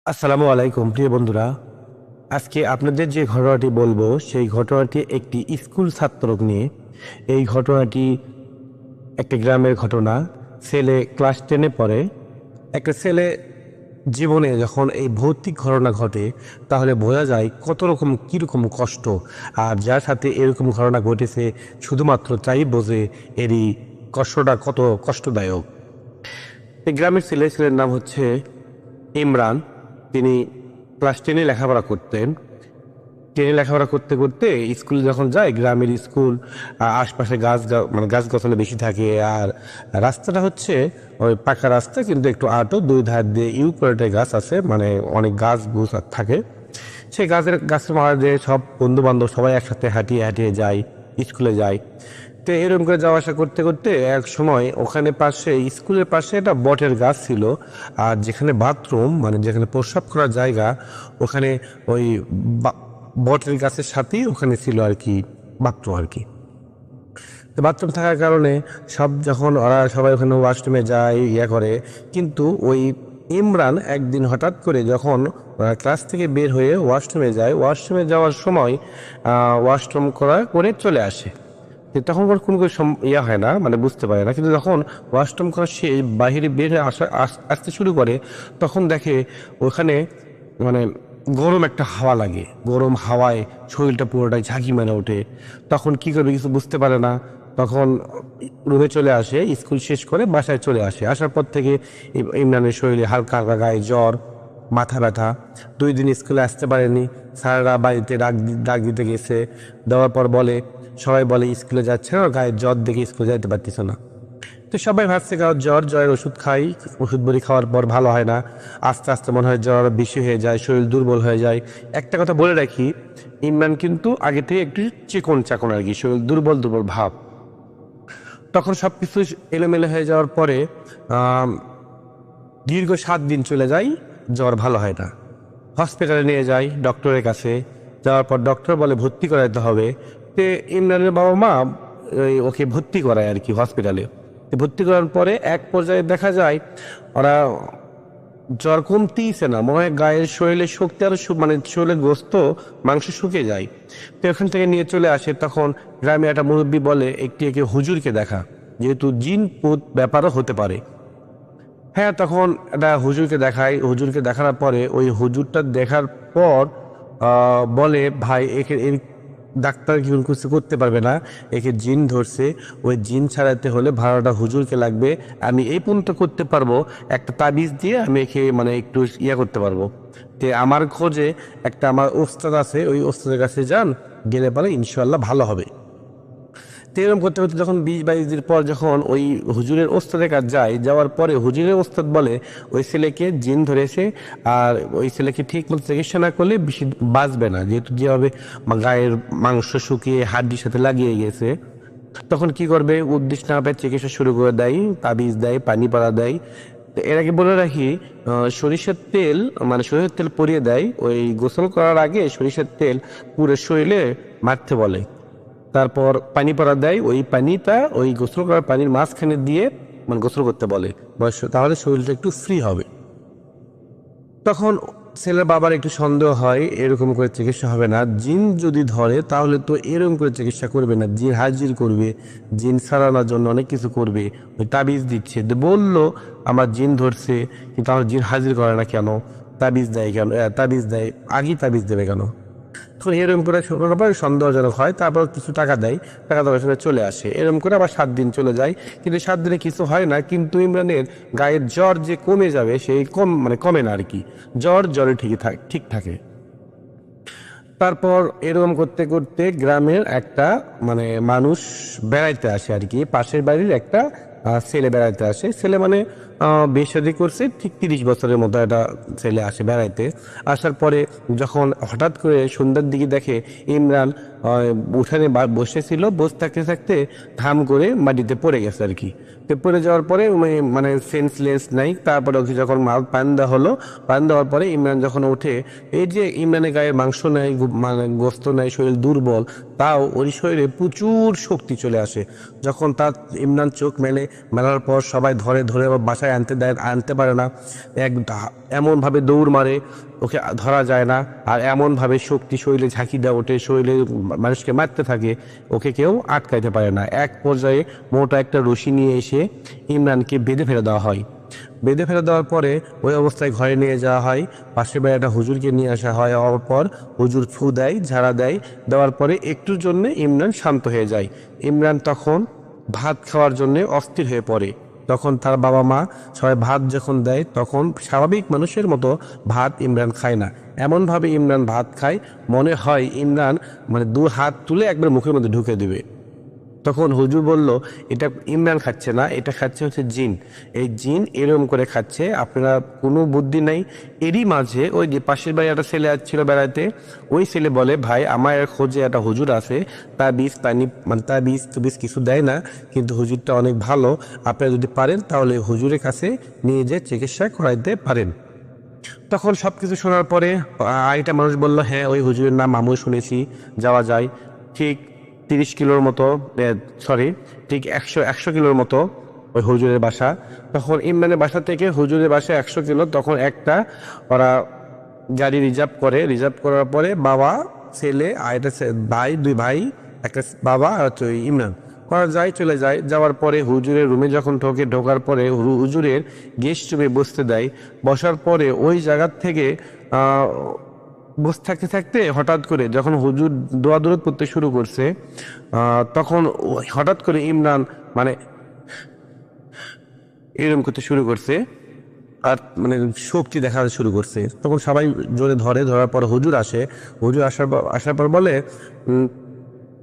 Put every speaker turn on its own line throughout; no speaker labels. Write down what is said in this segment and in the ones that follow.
আসসালামু আলাইকুম প্রিয় বন্ধুরা। আজকে আপনাদের যে ঘটনাটি বলবো সেই ঘটনাটি একটি স্কুল ছাত্রক নিয়ে। এই ঘটনাটি একটা গ্রামের ঘটনা। ছেলে ক্লাস 10-এ পড়ে। একটা ছেলে জীবনে যখন এই ভৌতিক ঘটনা ঘটে তাহলে বোঝা যায় কত রকম কীরকম কষ্ট। আর যার সাথে এরকম ঘটনা ঘটেছে শুধুমাত্র তাই বোঝে এরই কষ্টটা কত কষ্টদায়ক। এই গ্রামের ছেলের নাম হচ্ছে ইমরান। তিনি ক্লাস 10-এ লেখাপড়া করতেন। 10-এ লেখাপড়া করতে করতে স্কুলে যখন যায়, গ্রামের স্কুল, আশপাশে মানে গাছগাছালি বেশি থাকে। আর রাস্তাটা হচ্ছে ওই পাকা রাস্তা, কিন্তু একটু আটো, দুই ধার দিয়ে ইউক্যালিপটাস গাছ আছে, মানে অনেক গাছ গুছ থাকে। সেই গাছের মাঝে দিয়ে সব বন্ধু বান্ধব সবাই একসাথে হাঁটিয়ে হাঁটিয়ে যায়, স্কুলে যায়। তো এরকম করে যাওয়া আসা করতে করতে এক সময় ওখানে পাশে, স্কুলের পাশে একটা বটের গাছ ছিল। আর যেখানে বাথরুম, মানে যেখানে প্রস্রাব করার জায়গা, ওখানে ওই বটের গাছের সাথেই ওখানে ছিল আর কি বাথরুম আর কি। তো বাথরুম থাকার কারণে যখন ওরা সবাই ওখানে ওয়াশরুমে যায়, করে, কিন্তু ওই ইমরান একদিন হঠাৎ করে যখন ক্লাস থেকে বের হয়ে ওয়াশরুমে যায়, ওয়াশরুমে যাওয়ার সময় ওয়াশরুম করে চলে আসে। তখন কোনো হয় না, মানে বুঝতে পারে না। কিন্তু যখন ওয়াশরুম করা সে বাহিরে বের হয়ে আসতে শুরু করে, তখন দেখে ওখানে মানে গরম একটা হাওয়া লাগে। গরম হাওয়ায় শরীরটা পুরোটাই ঝাঁকি মেরে ওঠে। তখন কি করবে কিছু বুঝতে পারে না। তখন রুমে চলে আসে, স্কুল শেষ করে বাসায় চলে আসে। আসার পর থেকে ইমরানের শরীরে হালকা হালকা গায়ে জ্বর, মাথা ব্যথা। 2 দিন স্কুলে আসতে পারেনি। স্যাররা বাড়িতে ডাক দিতে গেছে। দেওয়ার পর সবাই বলে স্কুলে যাচ্ছে না, গায়ে জ্বর দেখে স্কুলে যাইতে পারতেছে না। তো সবাই ভাবছে জ্বরের ওষুধ খাই, ওষুধ বড়ি খাওয়ার পর ভালো হয় না। আস্তে আস্তে মনে হয় জ্বর বেশি হয়ে যায়, শরীর দুর্বল হয়ে যায়। একটা কথা বলে রাখি, ইমরান কিন্তু আগে থেকে একটু চিকন চাকন আর কি, শরীর দুর্বল দুর্বল ভাব। তখন সবকিছু এলোমেলো হয়ে যাওয়ার পরে দীর্ঘ 7 দিন চলে যায়, জ্বর ভালো হয় না। হসপিটালে নিয়ে যায় ডক্টরের কাছে। যাওয়ার পর ডক্টর বলে ভর্তি করাইতে হবে। তো ইমরানের বাবা মা ওকে ভর্তি করায় আর কি হসপিটালে। ভর্তি করার পরে এক পর্যায়ে দেখা যায় ওরা জ্বর কমতেইছে না, মনে হয় গায়ের শরীরের শক্তি আরো মানে শরীরের গোস্ত মাংস শুকিয়ে যায়। তো এখান থেকে নিয়ে চলে আসে। তখন গ্রামে একটা মুরব্বী বলে একে হুজুরকে দেখা, যেহেতু জিন ভূত ব্যাপারও হতে পারে। হ্যাঁ, তখন একটা হুজুরকে দেখায়। হুজুরকে দেখানোর পরে ওই হুজুরটা দেখার পর বলে, ভাই একে ডাক্তার কি কিছু করতে পারবে না, একে জিন ধরছে। ওই জিন ছাড়াতে হলে ভাড়াটা হুজুরকে লাগবে। আমি এই পর্যন্ত করতে পারবো, একটা তাবিজ দিয়ে আমি একে মানে একটু করতে পারবো। তে আমার খোঁজে একটা আমার ওস্তাদ আছে, ওই ওস্তাদের কাছে যান, গেলে পরে ইনশাল্লাহ ভালো হবে। তো এরকম করতে করতে যখন 20-22 দিন পর যখন ওই হুজুরের ওস্তাদের কাছে যাওয়ার পরে হুজুরের ওস্তাদ বলে ওই ছেলেকে জিন ধরেছে, আর ওই ছেলেকে ঠিক মতো চিকিৎসা না করলে বেশি বাঁচবে না, যেহেতু যেভাবে গায়ের মাংস শুকিয়ে হাড্ডির সাথে লাগিয়ে গেছে। তখন কি করবে, উদ্দেশ্য না পেয়ে চিকিৎসা শুরু করে দেয়, তাবিজ দেয়, পানি পড়া দেয়। তো এর আগে বলে রাখি, সরিষার তেল, মানে সরিষার তেল পরিয়ে দেয়। ওই গোসল করার আগে সরিষার তেল পুরো শরীরে মারতে বলে। তারপর পানি পড়া দেয়, ওই পানিটা ওই গোসল করার পানির মাঝখানে দিয়ে মানে গোসল করতে বলে, তাহলে শরীরটা একটু ফ্রি হবে। তখন ছেলের বাবার একটু সন্দেহ হয়, এরকম করে চিকিৎসা হবে না। জিন যদি ধরে তাহলে তো এরকম করে চিকিৎসা করবে না, জিন হাজির করবে, জিন সারানোর জন্য অনেক কিছু করবে। ওই তাবিজ দিচ্ছে, বললো আমার জিন ধরছে, কিন্তু আমার জিন হাজির করে না কেন, তাবিজ দেয় কেন, তাবিজ দেয় আগেই তাবিজ দেবে কেন। তখন এরকম করে সন্দেহজনক হয়। তারপর কিছু টাকা দেয়, টাকা দেওয়ার সময় চলে আসে। এরকম করে আবার 7 দিন চলে যায়, কিন্তু 7 দিনে কিছু হয় না। কিন্তু ইমরানের গায়ের জ্বর যে কমে যাবে সেই মানে কমে না আর কি, জ্বরে ঠিক থাকে। তারপর এরকম করতে করতে গ্রামের একটা মানে মানুষ বেড়াইতে আসে আর কি, পাশের বাড়ির একটা ছেলে বেড়াইতে আসে। ছেলে মানে বিয়ে শাদী করছে, ঠিক 30 বছরের মতো একটা ছেলে আসে বেড়াইতে। আসার পরে যখন হঠাৎ করে সন্ধ্যার দিকে দেখে ইমরান উঠানে বসেছিল, বসে থাকতে থাকতে ধাম করে মাটিতে পড়ে গেছে আর কি। তো পড়ে যাওয়ার পরে মানে সেন্সলেস নাই। তারপরে ওকে যখন পান দেওয়া হলো, পান দেওয়ার পরে ইমরান যখন ওঠে, এই যে ইমরানের গায়ের মাংস নাই, মানে গোস্ত নাই, শরীর দুর্বল, তাও ওর শরীরে প্রচুর শক্তি চলে আসে। যখন তার ইমরান চোখ মেলার পর সবাই ধরে ধরে বাসায় আনতে পারে না, এমনভাবে দৌড় মারে ওকে ধরা যায় না, আর এমনভাবে শক্তি শরীরে ঝাঁকি দেওয়া ওঠে, শরীরে মানুষকে মারতে থাকে, ওকে কেউ আটকাইতে পারে না। এক পর্যায়ে মোটা একটা রশি নিয়ে এসে ইমরানকে বেঁধে ফেলে দেওয়া হয়। বেঁধে ফেলে দেওয়ার পরে ওই অবস্থায় ঘরে নিয়ে যাওয়া হয়, পাশের বাড়ি একটা হুজুরকে নিয়ে আসা হয়। হওয়ার পর হুজুর ফু দেয়, ঝাড়া দেয়, দেওয়ার পরে একটুর জন্য ইমরান শান্ত হয়ে যায়। ইমরান তখন ভাত খাওয়ার জন্য অস্থির হয়ে পড়ে। তখন তার বাবা মা সবাই ভাত যখন দেয়, তখন স্বাভাবিক মানুষের মতো ভাত ইমরান খায় না। এমনভাবে ইমরান ভাত খায়, মনে হয় ইমরান মানে দু হাত তুলে একবার মুখের মধ্যে ঢুকে দেবে। তখন হুজুর বলল, এটা ইমরান খাচ্ছে না, এটা খাচ্ছে হচ্ছে জিন। এই জিন এরকম করে খাচ্ছে, আপনারা কোনো বুদ্ধি নাই। এরই মাঝে ওই যে পাশের বাড়ি একটা ছেলে ছিল বেড়াতে, ওই ছেলে বলে, ভাই আমার খোঁজে একটা হুজুর আছে, তার বীজ পানি মানে তার বীজ কিছু দেয় না, কিন্তু হুজুরটা অনেক ভালো, আপনারা যদি পারেন তাহলে হুজুরের কাছে নিয়ে যেয়ে চিকিৎসা করাইতে পারেন। তখন সব কিছু শোনার পরে আরেকটা মানুষ বলল, হ্যাঁ ওই হুজুরের নাম আমিও শুনেছি, যাওয়া যায়। ঠিক 30 কিলোর মতো, ঠিক 100 কিলোর মতো ওই হুজুরের বাসা। তখন ইমরানের বাসা থেকে হুজুরের বাসা 100 কিলো। তখন একটা ওরা গাড়ি রিজার্ভ করার পরে বাবা, ছেলে আর একটা ভাই, দুই ভাই, একটা বাবা আর ইমরান করা যায়, চলে যায়। যাওয়ার পরে হুজুরের রুমে যখন ঢোকার পরে হুজুরের গেস্ট রুমে বসতে দেয়। বসার পরে ওই জায়গার থেকে বসে থাকতে থাকতে হঠাৎ করে যখন হুজুর দোয়া দরুদ পড়তে শুরু করছে, তখন হঠাৎ করে ইমরান মানে এরকম করতে শুরু করছে, আর মানে শক্তি দেখা শুরু করছে। তখন সবাই জোরে ধরার পর হুজুর আসে। হুজুর আসার পর বলে,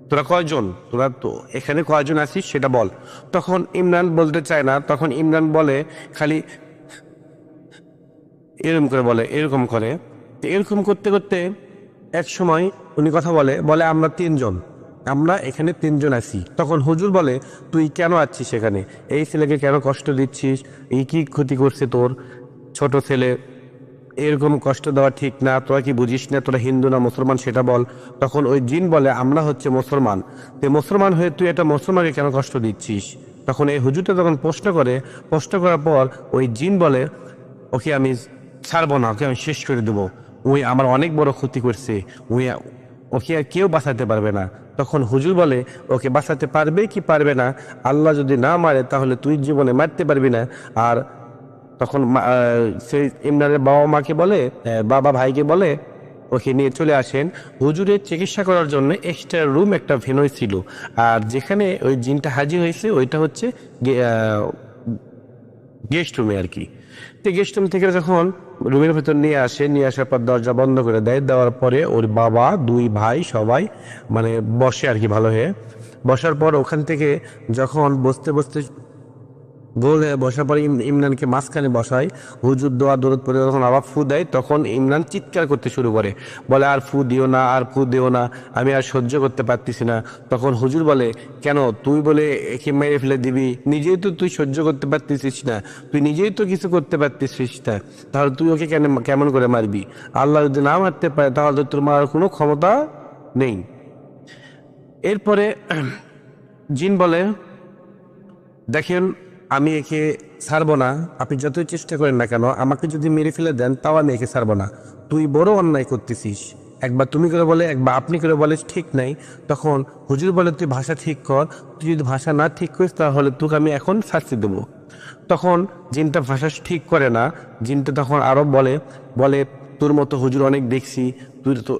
তোরা কয়জন, তোরা তো এখানে কয়জন আছিস সেটা বল। তখন ইমরান বলতে চায় না, তখন ইমরান বলে খালি এরকম করে। তো এরকম করতে করতে এক সময় উনি কথা বলে আমরা এখানে 3 জন আছি। তখন হুজুর বলে, তুই কেন আছিস এখানে, এই ছেলেকে কেন কষ্ট দিচ্ছিস, এই কি ক্ষতি করছে তোর, ছোট ছেলে, এরকম কষ্ট দেওয়া ঠিক না, তোরা কি বুঝিস না, তোরা হিন্দু না মুসলমান সেটা বল। তখন ওই জিন বলে, আমরা হচ্ছে মুসলমান, তুই মুসলমান হয়ে তুই একটা মুসলমানকে কেন কষ্ট দিচ্ছিস। তখন এই হুজুরটা যখন প্রশ্ন করার পর ওই জিন বলে, ওকে আমি ছাড়বো না, ওকে আমি শেষ করে দেবো, ওই আমার অনেক বড় ক্ষতি করছে, ওকে আর কেউ বাঁচাতে পারবে না। তখন হুজুর বলে, ওকে বাঁচাতে পারবে কি পারবে না, আল্লাহ যদি না মারে তাহলে তুই জীবনে মারতে পারবি না। আর তখন সেই ইমরানের বাবা ভাইকে বলে ওকে নিয়ে চলে আসেন। হুজুরের চিকিৎসা করার জন্য এক্সট্রা রুম একটা ভেনয় ছিল, আর যেখানে ওই জিনটা হাজির হয়েছে ওইটা হচ্ছে গেস্ট রুমে আর কি। তো গেস্ট রুম থেকে যখন রুমের ভেতর নিয়ে আসার পর দরজা বন্ধ করে দেওয়ার পরে ওর বাবা, দুই ভাই সবাই মানে বসে আর কি, ভালো হয়ে বসার পর ওখান থেকে যখন বসতে বসার পরে ইমরানকে মাঝখানে বসায়। হুজুর দোয়া দরুদ পড়ে যখন আবার ফু দেয়, তখন ইমরান চিৎকার করতে শুরু করে, বলে আর ফু দিও না, আমি আর সহ্য করতে পারতেছি না। তখন হুজুর বলে, কেন, তুই বলে একে মেরে ফেলে দিবি, নিজেই তো তুই সহ্য করতে পারতেছিস না, তুই নিজেই তো কিছু করতে পারতেছিস না, তাহলে তুই ওকে কেমন করে মারবি, আল্লাহ যদি না মারতে পারে তাহলে তোর মারার কোনো ক্ষমতা নেই। এরপরে জিন বলে, দেখেন আমি একে ছাড়বো না, আপনি যতই চেষ্টা করেন না কেন, আমাকে যদি মেরে ফেলে দেন তাও আমি একে ছাড়বো না, তুই বড় অন্যায় করতেছিস, একবার তুমি করে বলে একবার আপনি করে বলে ঠিক নাই। তখন হুজুর বলে, তুই ভাষা ঠিক কর, তুই যদি ভাষা না ঠিক করিস তাহলে তোকে আমি এখন শাস্তি দেবো। তখন জিনটা ভাষা ঠিক করে না, জিনটা তখন আরো বলে তোর মতো হুজুর অনেক দেখছি, তুই তো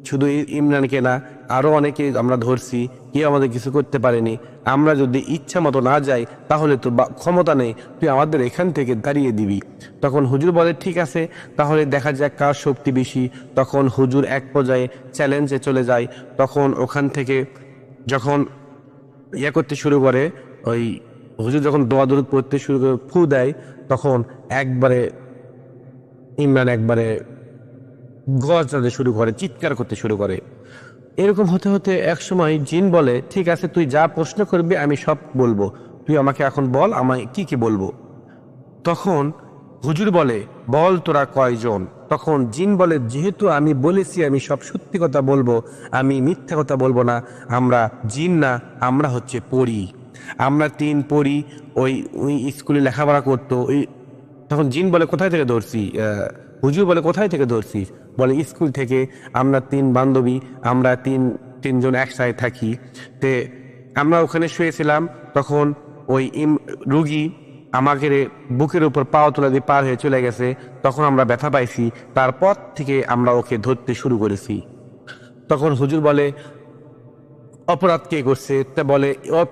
শুধু ইমরানকে না আরো অনেকে আমরা ধরছি, কেউ আমাদের কিছু করতে পারেনি, আমরা যদি ইচ্ছা মতো না যাই তাহলে তোর ক্ষমতা নেই, তুই আমাদের এখান থেকে দাঁড়িয়ে দিবি। তখন হুজুর বলে, ঠিক আছে তাহলে দেখা যাক কার শক্তি বেশি। তখন হুজুর এক পর্যায়ে চ্যালেঞ্জে চলে যায়। তখন ওখান থেকে যখন করতে শুরু করে, ওই হুজুর যখন দোয়া দরুদ পড়তে শুরু করে ফু দেয়, তখন ইমরান একবারে গর্জাতে শুরু করে, চিৎকার করতে শুরু করে। এরকম হতে হতে এক সময় জিন বলে, ঠিক আছে তুই যা প্রশ্ন করবি আমি সব বলবো, তুই আমাকে এখন বল আমায় কি বলবো। তখন হুজুর বলে, বল তোরা কয়জন? তখন জিন বলে, যেহেতু আমি বলেছি আমি সব সত্যি কথা বলবো, আমি মিথ্যা কথা বলবো না। আমরা জিন না, আমরা হচ্ছে পরী। আমরা 3 পরী ওই ওই স্কুলে লেখাপড়া করতো। ওই তখন জিন বলে, কোথায় থেকে ধরছি? হুজুর বলে, কোথায় থেকে ধরছিস? বলে, স্কুল থেকে। আমরা 3 বান্ধবী, আমরা তিনজন একসাথে থাকি। তে আমরা ওখানে শুয়েছিলাম। তখন ওই রুগী আমাকে বুকের উপর পাও তোলা দিয়ে পার হয়ে চলে গেছে। তখন আমরা ব্যথা পাইছি। তারপর থেকে আমরা ওকে ধরতে শুরু করেছি। তখন হুজুর বলে, অপরাধ কে করছে? তা বলে,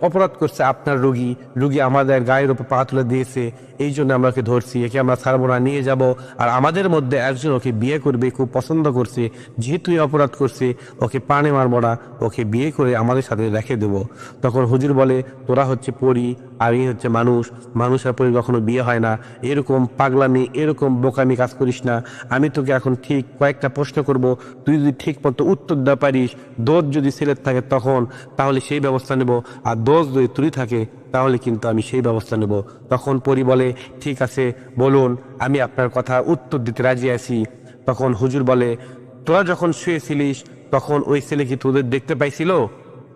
অপরাধ করছে আপনার রুগী। রুগী আমাদের গায়ের উপর পা তুলে দিয়েছে, এই জন্য আমরা ওকে ধরছি। একে আমরা ছাড়বো না, নিয়ে যাব। আর আমাদের মধ্যে একজন ওকে বিয়ে করবে, খুব পছন্দ করছে। যেহেতু অপরাধ করছে, ওকে পানে মারবো না, ওকে বিয়ে করে আমাদের সাথে রেখে দেবো। তখন হুজুর বলে, তোরা হচ্ছে পরী আর এই হচ্ছে মানুষ। মানুষ আর পরী কখনো বিয়ে হয় না। এরকম পাগলামি, এরকম বোকামি কাজ করিস না। আমি তোকে এখন ঠিক কয়েকটা প্রশ্ন করব, তুই যদি ঠিক মতো উত্তর দিতে পারিস, দোষ যদি ছেলের থাকে তখন তাহলে সেই ব্যবস্থা নেব, আর দোষ যদি তুই থাকে তাহলে কিন্তু আমি সেই ব্যবস্থা নেব। তখন পরী বলে, ঠিক আছে, বলুন, আমি আপনার কথা উত্তর দিতে রাজি আছি। তখন হুজুর বলে, তোরা যখন শুয়েছিলিস তখন ওই ছেলে কি তোদের দেখতে পাইছিল?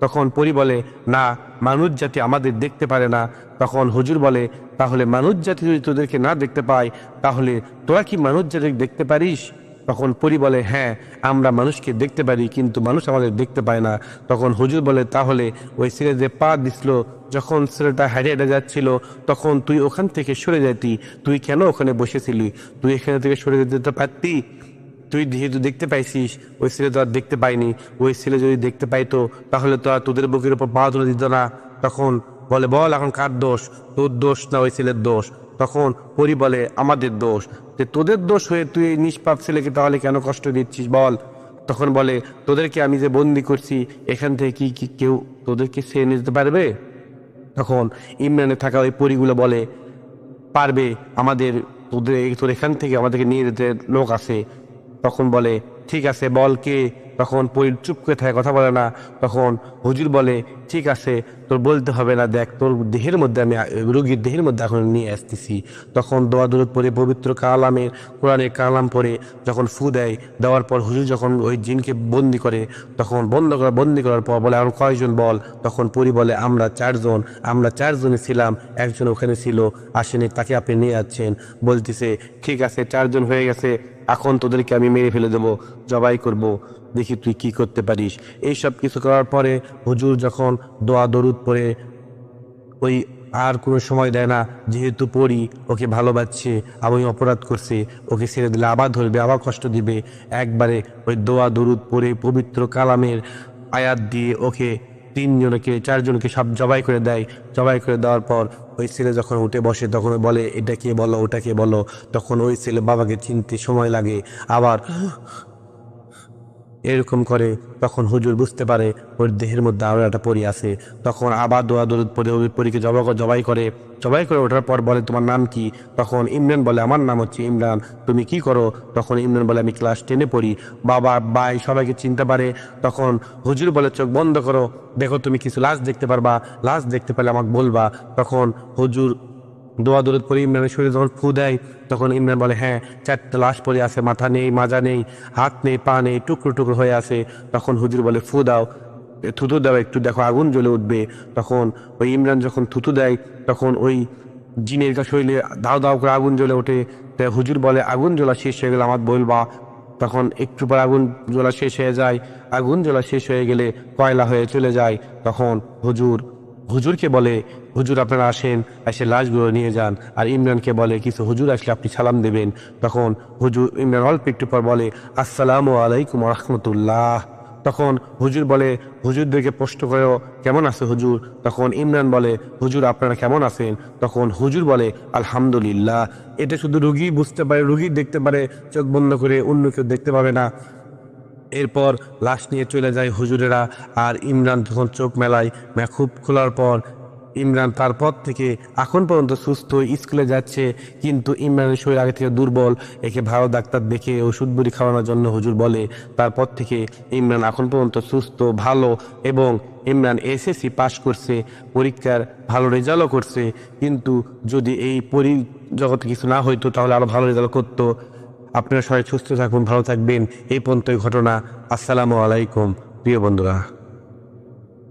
তখন পরী বলে, না, মানুষ জাতি আমাদের দেখতে পারে না। তখন হুজুর বলে, তাহলে মানুষ জাতি যদি তোদেরকে না দেখতে পায়, তাহলে তোরা কি মানুষ জাতি দেখতে পারিস? তখন পরী বলে, হ্যাঁ, আমরা মানুষকে দেখতে পারি, কিন্তু মানুষ আমাদের দেখতে পায় না। তখন হুজুর বলে, তাহলে ওই ছেলে যে পা দিছিল, যখন ছেলেটা হেঁটে হেঁটে যাচ্ছিল, তখন তুই ওখান থেকে সরে যেতি। তুই কেন ওখানে বসেছিলি? তুই এখানে থেকে সরে যেতে পারতি। তুই যেহেতু দেখতে পাইছিস, ওই ছেলে তো আর দেখতে পাইনি। ওই ছেলে যদি দেখতে পাইতো তাহলে তো আর তোদের বুকের উপর পা তুলে দিত না। তখন বলে, বল এখন কার দোষ? তোর দোষ না ওই ছেলের দোষ? তখন পরী বলে, আমাদের দোষ। যে তোদের দোষ হয়ে তুই এই নিষ্পাপ ছেলেকে তাহলে কেন কষ্ট দিচ্ছিস বল? তখন বলে, তোদেরকে আমি যে বন্দি করছি, এখান থেকে কি কেউ তোদেরকে ছেড়ে নিতে পারবে? তখন ইমরানে থাকা ওই পরীগুলো বলে, পারবে। আমাদের তোর এখান থেকে আমাদেরকে নিয়ে যেতে লোক আছে। তখন বলে, ঠিক আছে, বল কে? তখন পরী চুপ করে থাকে, কথা বলে না। তখন হুজুর বলে, ঠিক আছে, তোর বলতে হবে না, দেখ তোর দেহের মধ্যে আমি রোগীর দেহের মধ্যে এখন নিয়ে আসতেছি। তখন দোয়া দরুদ পড়ে পবিত্র কালামের কোরআনের কালাম পড়ে যখন ফু দেয়, দেওয়ার পর হুজুর যখন ওই জিনকে বন্দি করে, তখন বন্দি করার পর বলে, এখন কয়জন বল? তখন পরী বলে, আমরা 4 জন। আমরা 4 জনে ছিলাম, একজন ওখানে ছিল, আসেনি, তাকে আপনি নিয়ে যাচ্ছেন। বলতেছে, ঠিক আছে, 4 জন হয়ে গেছে, এখন তোদেরকে আমি মেরে ফেলে দেবো, জবাই করব, দেখি তুই কি করতে পারিস। এইসব কিছু করার পরে হুজুর যখন দোয়া দরুদ পড়ে, ওই আর কোনো সময় দেয় না, যেহেতু পড়ি ওকে ভালোবাসছে, আমি অপরাধ করছে, ওকে ছেড়ে দিলে আবার ধরবে, আবার কষ্ট দিবে। একবারে ওই দোয়া দরুদ পড়ে পবিত্র কালামের আয়াত দিয়ে ওকে 3 জনকে 4 জনকে সব জবাই করে দেয়। জবাই করে দেওয়ার পর ওই ছেলে যখন উঠে বসে, তখন বলে, এটা কে বলো, ওটা কে বলো। তখন ওই ছেলে বাবাকে চিনতে সময় লাগে, আবার এরকম করে। তখন হুজুর বুঝতে পারে ওর দেহের মধ্যে আরো একটা পরী আছে। তখন আবার দোয়া দরুদ পড়ে ওই পরীকে জবাই করে। জবাই করে ওঠার পর বলে, তোমার নাম কি? তখন ইমরান বলে, আমার নাম হচ্ছে ইমরান। তুমি কি করো? তখন ইমরান বলে, আমি ক্লাস 10-এ পড়ি। বাবা ভাই সবাইকে চিনতে পারে। তখন হুজুর বলে, চোখ বন্ধ করো, দেখো তুমি কিছু লাশ দেখতে পারবা, লাশ দেখতে পেলে আমাকে বলবা। তখন হুজুর দোয়া দরুদ পরে ইমরানের শরীরে যখন ফু দেয়, তখন ইমরান বলে, হ্যাঁ, 4টা লাশ পড়ে আছে, মাথা নেই, মাজা নেই, হাত নেই, পা নেই, টুকরো টুকরো হয়ে আছে। তখন হুজুর বলে, ফু দাও, থুতু দাও, একটু দেখো আগুন জ্বলে উঠবে। তখন ওই ইমরান যখন থুতু দেয়, তখন ওই জিনের শরীরে দাও দাও করে আগুন জ্বলে ওঠে। তাই হুজুর বলে, আগুন জ্বলা শেষ হয়ে গেলে আমার বলবা। তখন একটু পর আগুন জ্বলা শেষ হয়ে যায়। আগুন জ্বলা শেষ হয়ে গেলে কয়লা হয়ে চলে যায়। তখন হুজুরকে বলে, হুজুর আপনারা আসেন, এসে লাশগুলো নিয়ে যান। আর ইমরানকে বলে, কিছু হুজুর আসলে আপনি সালাম দেবেন। তখন ইমরান অল্প একটু পর বলে, আসসালামু আলাইকুম রহমতুল্লাহ। তখন হুজুর বলে, হুজুরদেরকে প্রশ্ন করেও, কেমন আছে হুজুর? তখন ইমরান বলে, হুজুর আপনারা কেমন আছেন? তখন হুজুর বলে, আলহামদুলিল্লাহ। এটা শুধু রুগী বুঝতে পারে, রুগী দেখতে পারে, চোখ বন্ধ করে, অন্য কেউ দেখতে পাবে না। এরপর লাশ নিয়ে চলে যায় হুজুরেরা। আর ইমরান তখন চোখ মেলায়, খুব খোলার পর ইমরান তারপর থেকে এখন পর্যন্ত সুস্থ স্কুলে যাচ্ছে, কিন্তু ইমরানের শরীর আগে থেকে দুর্বল। একে ভালো ডাক্তার দেখে ওষুধ বুড়ি খাওয়ানোর জন্য হুজুর বলে। তারপর থেকে ইমরান এখন পর্যন্ত সুস্থ ভালো, এবং ইমরান এসএসসি পাশ করছে, পরীক্ষার ভালো রেজাল্টও করছে। কিন্তু যদি এই জগতে কিছু না হইতো তাহলে আরো ভালো রেজাল্ট করতো। আপনারা সবাই সুস্থ থাকুন, ভালো থাকবেন। এই পর্যন্ত ঘটনা। আসসালামু আলাইকুম প্রিয় বন্ধুরা।